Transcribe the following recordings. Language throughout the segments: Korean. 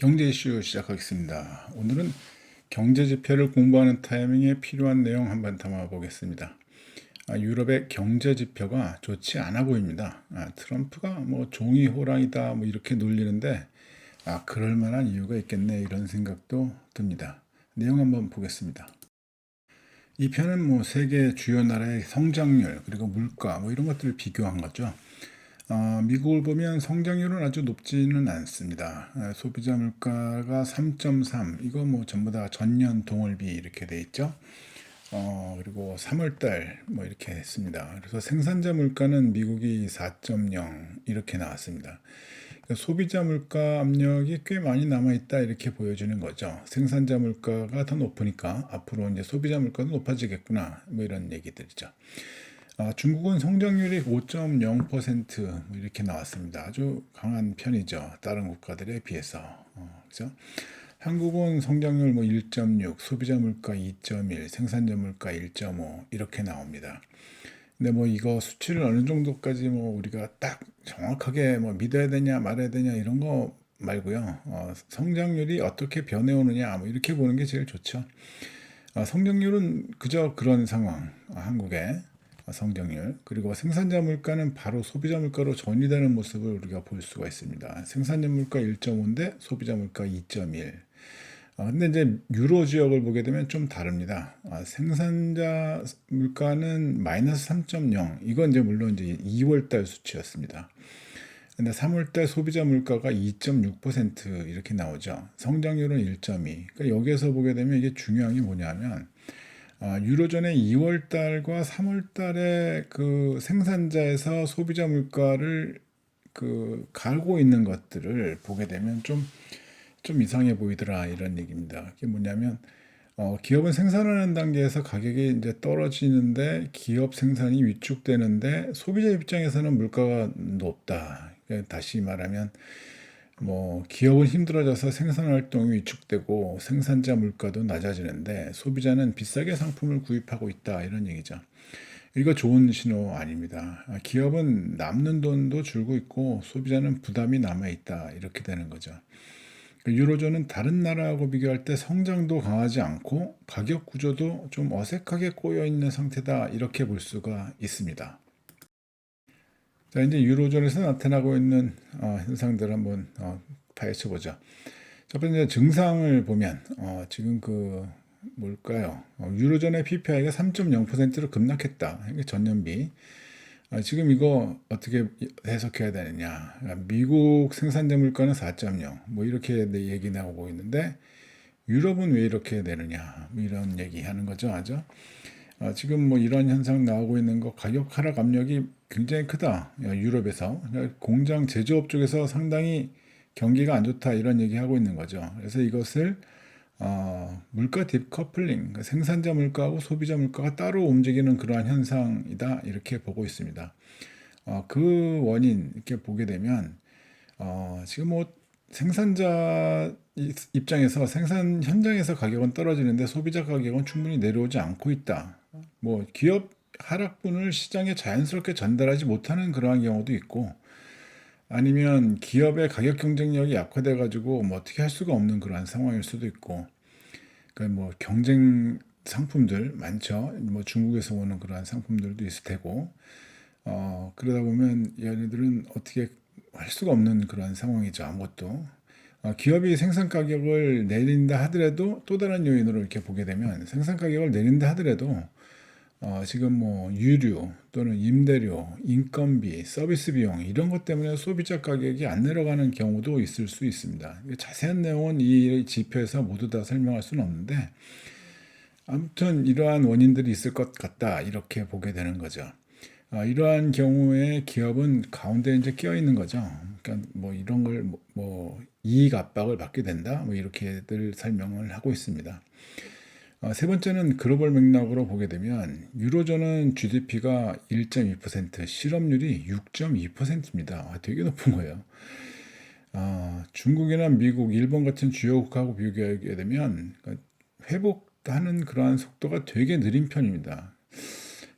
경제 이슈 시작하겠습니다. 오늘은 경제 지표를 공부하는 타이밍에 필요한 내용 한번 담아 보겠습니다. 유럽의 경제 지표가 좋지 않아 보입니다. 트럼프가 뭐 종이 호랑이다 뭐 이렇게 놀리는데 그럴 만한 이유가 있겠네 이런 생각도 듭니다. 내용 한번 보겠습니다. 이 편은 뭐 세계 주요 나라의 성장률 그리고 물가 뭐 이런 것들을 비교한 거죠. 미국을 보면 성장률은 아주 높지는 않습니다. 소비자 물가가 3.3, 이거 뭐 전부 다 전년 동월비 이렇게 돼 있죠. 그리고 3월 달 뭐 이렇게 했습니다. 그래서 생산자 물가는 미국이 4.0 이렇게 나왔습니다. 그러니까 소비자 물가 압력이 꽤 많이 남아 있다 이렇게 보여주는 거죠. 생산자 물가가 더 높으니까 앞으로 이제 소비자 물가도 높아지겠구나 뭐 이런 얘기들이죠. 중국은 성장률이 5.0% 이렇게 나왔습니다. 아주 강한 편이죠. 다른 국가들에 비해서. 그죠? 한국은 성장률 뭐 1.6, 소비자 물가 2.1, 생산자 물가 1.5 이렇게 나옵니다. 근데 뭐 이거 수치를 어느 정도까지 뭐 우리가 딱 정확하게 뭐 믿어야 되냐 말아야 되냐 이런 거 말고요. 성장률이 어떻게 변해오느냐 뭐 이렇게 보는 게 제일 좋죠. 성장률은 그저 그런 상황, 한국의 성장률, 그리고 생산자 물가는 바로 소비자 물가로 전이되는 모습을 우리가 볼 수가 있습니다. 생산자 물가 1.5인데 소비자 물가 2.1. 근데 이제 유로 지역을 보게 되면 좀 다릅니다. 생산자 물가는 마이너스 3.0. 이건 이제 물론 이제 2월 달 수치였습니다. 근데 3월 달 소비자 물가가 2.6% 이렇게 나오죠. 성장률은 1.2. 그러니까 여기에서 보게 되면 이게 중요한 게 뭐냐면 유로존의 2월 달과 3월 달에 그 생산자에서 소비자 물가를 그 갈고 있는 것들을 보게 되면 좀 이상해 보이더라 이런 얘기입니다. 그게 뭐냐면 기업은 생산하는 단계에서 가격이 이제 떨어지는데 기업 생산이 위축되는데 소비자 입장에서는 물가가 높다. 그러니까 다시 말하면 뭐 기업은 힘들어져서 생산 활동이 위축되고 생산자 물가도 낮아지는데 소비자는 비싸게 상품을 구입하고 있다 이런 얘기죠. 이거 좋은 신호 아닙니다. 기업은 남는 돈도 줄고 있고 소비자는 부담이 남아 있다 이렇게 되는 거죠. 유로존은 다른 나라하고 비교할 때 성장도 강하지 않고 가격 구조도 좀 어색하게 꼬여 있는 상태다 이렇게 볼 수가 있습니다. 자, 이제 유로존에서 나타나고 있는 현상들 한번 파헤쳐 보죠. 첫 번째 증상을 보면 지금 그 뭘까요? 유로존의 PPI가 3.0%로 급락했다. 이게 전년비. 지금 이거 어떻게 해석해야 되느냐? 미국 생산자 물가는 4.0, 뭐 이렇게 얘기 나오고 있는데 유럽은 왜 이렇게 되느냐? 뭐 이런 얘기하는 거죠, 아죠? 지금 뭐 이런 현상 나오고 있는 거 가격 하락 압력이 굉장히 크다. 유럽에서 그러니까 공장 제조업 쪽에서 상당히 경기가 안 좋다 이런 얘기하고 있는 거죠. 그래서 이것을 물가 딥커플링, 그러니까 생산자 물가하고 소비자 물가가 따로 움직이는 그러한 현상이다 이렇게 보고 있습니다. 그 원인 이렇게 보게 되면 지금 뭐 생산자 입장에서 생산 현장에서 가격은 떨어지는데 소비자 가격은 충분히 내려오지 않고 있다. 뭐 기업 하락분을 시장에 자연스럽게 전달하지 못하는 그러한 경우도 있고 아니면 기업의 가격 경쟁력이 약화돼 가지고 뭐 어떻게 할 수가 없는 그러한 상황일 수도 있고 그러니까 뭐 경쟁 상품들 많죠. 뭐 중국에서 오는 그러한 상품들도 있을 테고 그러다 보면 얘네들은 어떻게 할 수가 없는 그런 상황이죠. 아무것도. 기업이 생산 가격을 내린다 하더라도 또 다른 요인으로 이렇게 보게 되면 생산 가격을 내린다 하더라도 지금 뭐 유류 또는 임대료, 인건비, 서비스 비용 이런 것 때문에 소비자 가격이 안 내려가는 경우도 있을 수 있습니다. 자세한 내용은 이 지표에서 모두 다 설명할 수는 없는데 아무튼 이러한 원인들이 있을 것 같다 이렇게 보게 되는 거죠. 이러한 경우에 기업은 가운데 이제 끼어 있는 거죠. 그러니까 뭐 이런 걸 뭐 이익 압박을 받게 된다. 뭐 이렇게들 설명을 하고 있습니다. 세 번째는 글로벌 맥락으로 보게 되면 유로존은 GDP가 1.2%, 실업률이 6.2%입니다. 되게 높은 거예요. 중국이나 미국, 일본 같은 주요 국가하고 비교하게 되면 그러니까 회복하는 그러한 속도가 되게 느린 편입니다.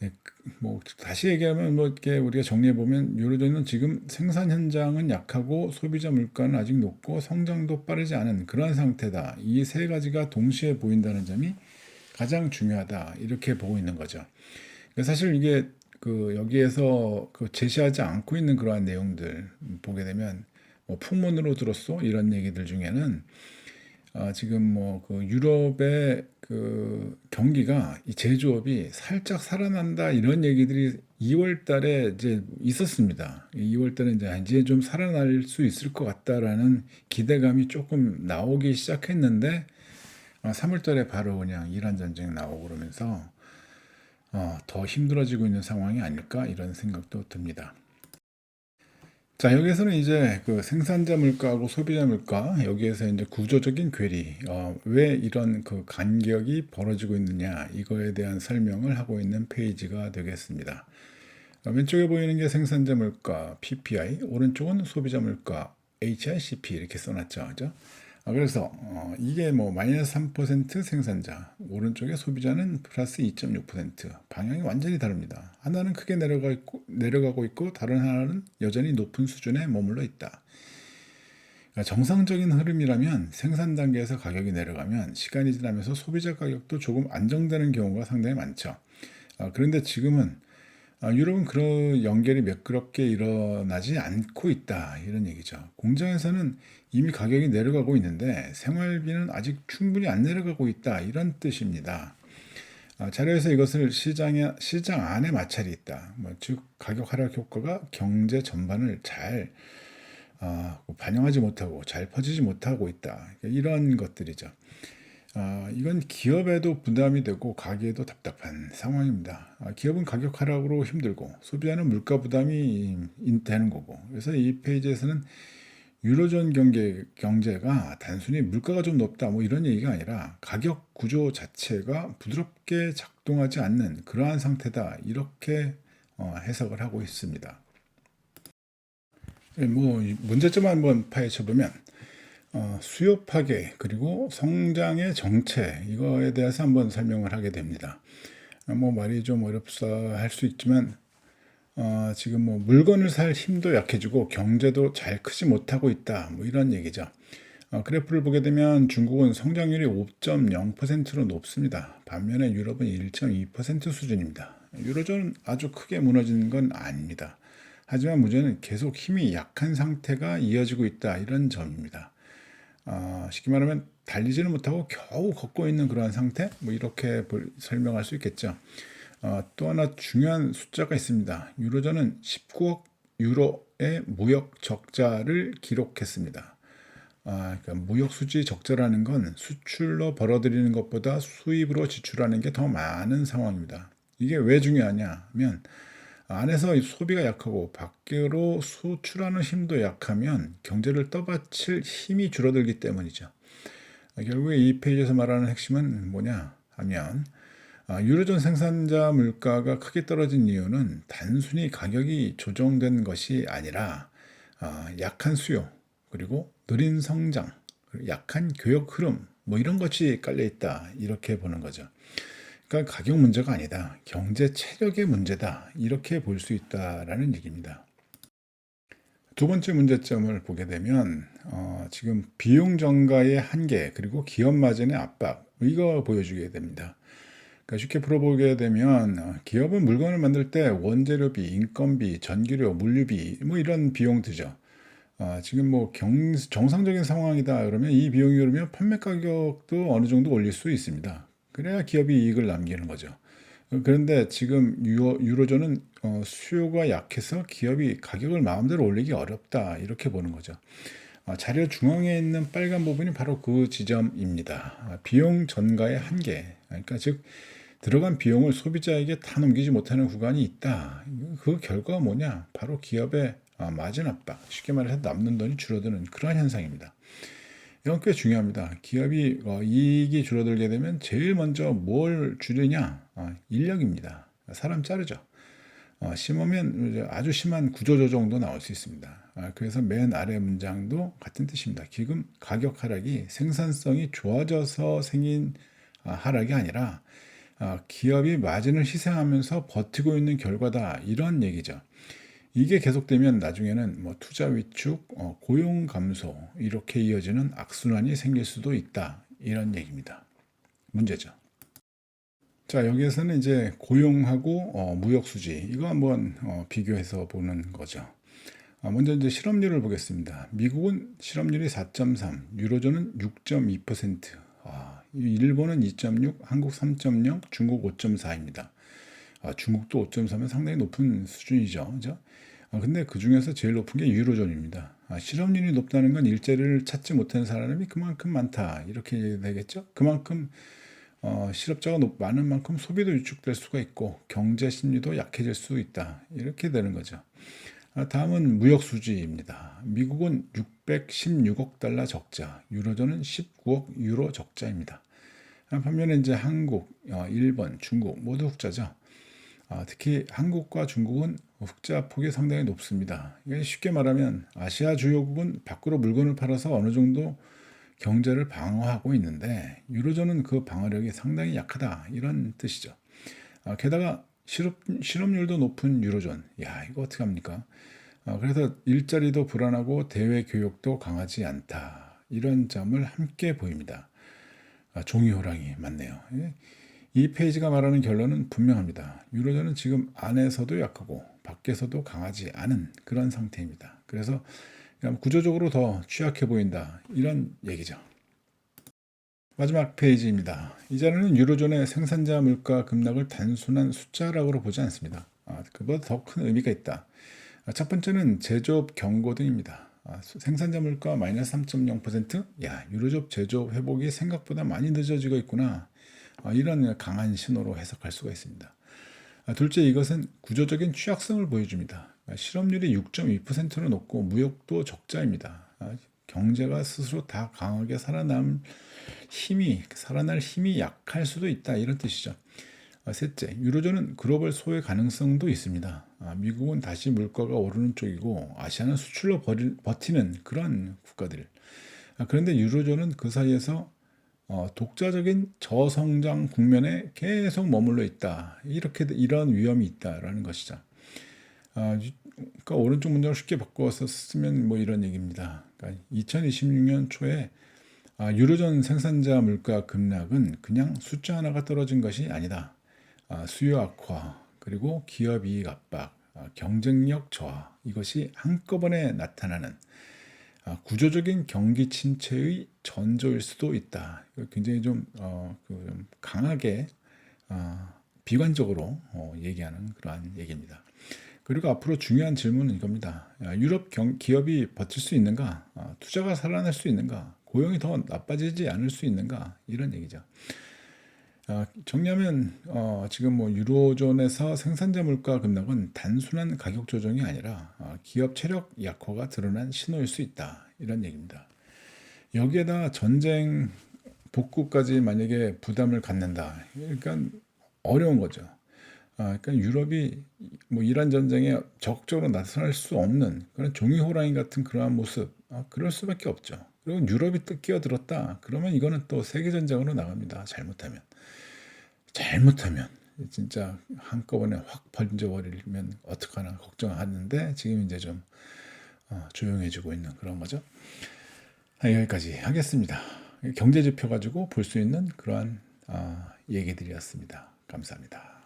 네, 뭐 다시 얘기하면 뭐 이렇게 우리가 정리해 보면 유로존은 지금 생산 현장은 약하고 소비자 물가는 아직 높고 성장도 빠르지 않은 그러한 상태다. 이 세 가지가 동시에 보인다는 점이 가장 중요하다. 이렇게 보고 있는 거죠. 사실 이게 그 여기에서 그 제시하지 않고 있는 그러한 내용들 보게 되면 뭐 풍문으로 들었어 이런 얘기들 중에는 지금 뭐 그 유럽의 그 경기가 이 제조업이 살짝 살아난다 이런 얘기들이 2월 달에 이제 있었습니다. 2월 달에 이제 좀 살아날 수 있을 것 같다라는 기대감이 조금 나오기 시작했는데 3월 달에 바로 그냥 이란 전쟁 나오고 그러면서 더 힘들어지고 있는 상황이 아닐까 이런 생각도 듭니다. 자, 여기에서는 이제 그 생산자 물가하고 소비자 물가, 여기에서 이제 구조적인 괴리, 왜 이런 그 간격이 벌어지고 있느냐, 이거에 대한 설명을 하고 있는 페이지가 되겠습니다. 왼쪽에 보이는 게 생산자 물가, PPI, 오른쪽은 소비자 물가, HICP 이렇게 써놨죠. 그죠? 그래서 이게 뭐 마이너스 3% 생산자, 오른쪽에 소비자는 플러스 2.6%, 방향이 완전히 다릅니다. 하나는 크게 내려가고 있고 다른 하나는 여전히 높은 수준에 머물러 있다. 그러니까 정상적인 흐름이라면 생산 단계에서 가격이 내려가면 시간이 지나면서 소비자 가격도 조금 안정되는 경우가 상당히 많죠. 그런데 지금은 유럽은 그런 연결이 매끄럽게 일어나지 않고 있다 이런 얘기죠. 공장에서는 이미 가격이 내려가고 있는데 생활비는 아직 충분히 안 내려가고 있다 이런 뜻입니다. 자료에서 이것을 시장 안에 마찰이 있다. 즉 가격 하락 효과가 경제 전반을 잘 반영하지 못하고 잘 퍼지지 못하고 있다. 이런 것들이죠. 이건 기업에도 부담이 되고 가게에도 답답한 상황입니다. 기업은 가격 하락으로 힘들고 소비자는 물가 부담이 되는 거고. 그래서 이 페이지에서는 유로존 경제가 단순히 물가가 좀 높다 뭐 이런 얘기가 아니라 가격 구조 자체가 부드럽게 작동하지 않는 그러한 상태다 이렇게 해석을 하고 있습니다. 뭐 문제점 한번 파헤쳐 보면 수요 파괴 그리고 성장의 정체 이거에 대해서 한번 설명을 하게 됩니다. 뭐 말이 좀 어렵사 할 수 있지만 지금 뭐 물건을 살 힘도 약해지고 경제도 잘 크지 못하고 있다 뭐 이런 얘기죠. 그래프를 보게 되면 중국은 성장률이 5.0%로 높습니다. 반면에 유럽은 1.2% 수준입니다. 유로존은 아주 크게 무너진 건 아닙니다. 하지만 문제는 계속 힘이 약한 상태가 이어지고 있다 이런 점입니다. 쉽게 말하면 달리지는 못하고 겨우 걷고 있는 그러한 상태? 뭐 이렇게 설명할 수 있겠죠. 또 하나 중요한 숫자가 있습니다. 유로존은 19억 유로의 무역 적자를 기록했습니다. 그러니까 무역 수지 적자라는 건 수출로 벌어들이는 것보다 수입으로 지출하는 게 더 많은 상황입니다. 이게 왜 중요하냐면 안에서 소비가 약하고 밖으로 수출하는 힘도 약하면 경제를 떠받칠 힘이 줄어들기 때문이죠. 결국에 이 페이지에서 말하는 핵심은 뭐냐 하면 유로존 생산자 물가가 크게 떨어진 이유는 단순히 가격이 조정된 것이 아니라 약한 수요 그리고 느린 성장 그리고 약한 교역 흐름 뭐 이런 것이 깔려 있다 이렇게 보는 거죠. 그러니까 가격 문제가 아니다. 경제 체력의 문제다. 이렇게 볼 수 있다라는 얘기입니다. 두 번째 문제점을 보게 되면 지금 비용 증가의 한계 그리고 기업 마진의 압박 이거 보여주게 됩니다. 그러니까 쉽게 풀어보게 되면 기업은 물건을 만들 때 원재료비, 인건비, 전기료, 물류비 뭐 이런 비용 드죠. 지금 뭐 정상적인 상황이다 그러면 이 비용이 오르면 판매 가격도 어느 정도 올릴 수 있습니다. 그래야 기업이 이익을 남기는 거죠. 그런데 지금 유로존은 수요가 약해서 기업이 가격을 마음대로 올리기 어렵다 이렇게 보는 거죠. 자료 중앙에 있는 빨간 부분이 바로 그 지점입니다. 비용 전가의 한계. 그러니까 즉 들어간 비용을 소비자에게 다 넘기지 못하는 구간이 있다. 그 결과가 뭐냐? 바로 기업의 마진 압박. 쉽게 말해서 남는 돈이 줄어드는 그런 현상입니다. 이건 꽤 중요합니다. 기업이 이익이 줄어들게 되면 제일 먼저 뭘 줄이냐? 인력입니다. 사람 자르죠. 심하면 아주 심한 구조조정도 나올 수 있습니다. 그래서 맨 아래 문장도 같은 뜻입니다. 지금 가격 하락이 생산성이 좋아져서 생긴 하락이 아니라 기업이 마진을 희생하면서 버티고 있는 결과다. 이런 얘기죠. 이게 계속되면 나중에는 뭐 투자 위축, 고용 감소 이렇게 이어지는 악순환이 생길 수도 있다. 이런 얘기입니다. 문제죠. 자, 여기에서는 이제 고용하고 무역 수지 이거 한번 비교해서 보는 거죠. 먼저 이제 실업률을 보겠습니다. 미국은 실업률이 4.3, 유로존은 6.2%, 일본은 2.6, 한국 3.0, 중국 5.4입니다. 중국도 5.3은 상당히 높은 수준이죠. 그죠? 근데 그 중에서 제일 높은 게 유로존입니다. 실업률이 높다는 건 일자리를 찾지 못하는 사람이 그만큼 많다. 이렇게 되겠죠? 그만큼 실업자가 많은 만큼 소비도 위축될 수가 있고 경제 심리도 약해질 수 있다. 이렇게 되는 거죠. 다음은 무역 수지입니다. 미국은 616억 달러 적자, 유로존은 19억 유로 적자입니다. 반면에 이제 한국, 일본, 중국 모두 흑자죠. 특히 한국과 중국은 흑자 폭이 상당히 높습니다. 쉽게 말하면 아시아 주요국은 밖으로 물건을 팔아서 어느 정도 경제를 방어하고 있는데 유로존은 그 방어력이 상당히 약하다 이런 뜻이죠. 게다가 실업률도 높은 유로존, 야 이거 어떻게 합니까? 그래서 일자리도 불안하고 대외 교역도 강하지 않다 이런 점을 함께 보입니다. 종이 호랑이 맞네요. 이 페이지가 말하는 결론은 분명합니다. 유로존은 지금 안에서도 약하고 밖에서도 강하지 않은 그런 상태입니다. 그래서 구조적으로 더 취약해 보인다 이런 얘기죠. 마지막 페이지입니다. 이 자료는 유로존의 생산자 물가 급락을 단순한 숫자라고 보지 않습니다. 그보다 더 큰 의미가 있다. 첫 번째는 제조업 경고 등입니다. 생산자 물가 마이너스 3.0%? 야, 유로존 제조업 회복이 생각보다 많이 늦어지고 있구나. 이런 강한 신호로 해석할 수가 있습니다. 둘째, 이것은 구조적인 취약성을 보여줍니다. 실업률이 6.2%로 높고 무역도 적자입니다. 경제가 스스로 다 강하게 살아날 힘이 약할 수도 있다 이런 뜻이죠. 셋째, 유로존은 글로벌 소외 가능성도 있습니다. 미국은 다시 물가가 오르는 쪽이고 아시아는 수출로 버티는 그런 국가들. 그런데 유로존은 그 사이에서 독자적인 저성장 국면에 계속 머물러 있다. 이런 위험이 있다라는 것이죠. 그러니까 오른쪽 문장을 쉽게 바꿔서 쓰면 뭐 이런 얘기입니다. 그러니까 2026년 초에 유로존 생산자 물가 급락은 그냥 숫자 하나가 떨어진 것이 아니다. 수요 악화, 그리고 기업 이익 압박, 경쟁력 저하 이것이 한꺼번에 나타나는 구조적인 경기 침체의 전조일 수도 있다. 굉장히 좀 강하게 비관적으로 얘기하는 그러한 얘기입니다. 그리고 앞으로 중요한 질문은 이겁니다. 유럽 기업이 버틸 수 있는가? 투자가 살아날 수 있는가? 고용이 더 나빠지지 않을 수 있는가? 이런 얘기죠. 정리하면 지금 뭐 유로존에서 생산자 물가 급락은 단순한 가격 조정이 아니라 기업 체력 약화가 드러난 신호일 수 있다. 이런 얘기입니다. 여기에다 전쟁 복구까지 만약에 부담을 갖는다. 그러니까 어려운 거죠. 그러니까 유럽이 뭐 이란 전쟁에 적극적으로 나설 수 없는 그런 종이 호랑이 같은 그러한 모습, 그럴 수밖에 없죠. 그리고 유럽이 또 끼어들었다. 그러면 이거는 또 세계 전쟁으로 나갑니다. 잘못하면 진짜 한꺼번에 확 번져버리면 어떡하나 걱정하는데 지금 이제 좀 조용해지고 있는 그런 거죠. 여기까지 하겠습니다. 경제 지표 가지고 볼 수 있는 그러한 얘기들이었습니다. 감사합니다.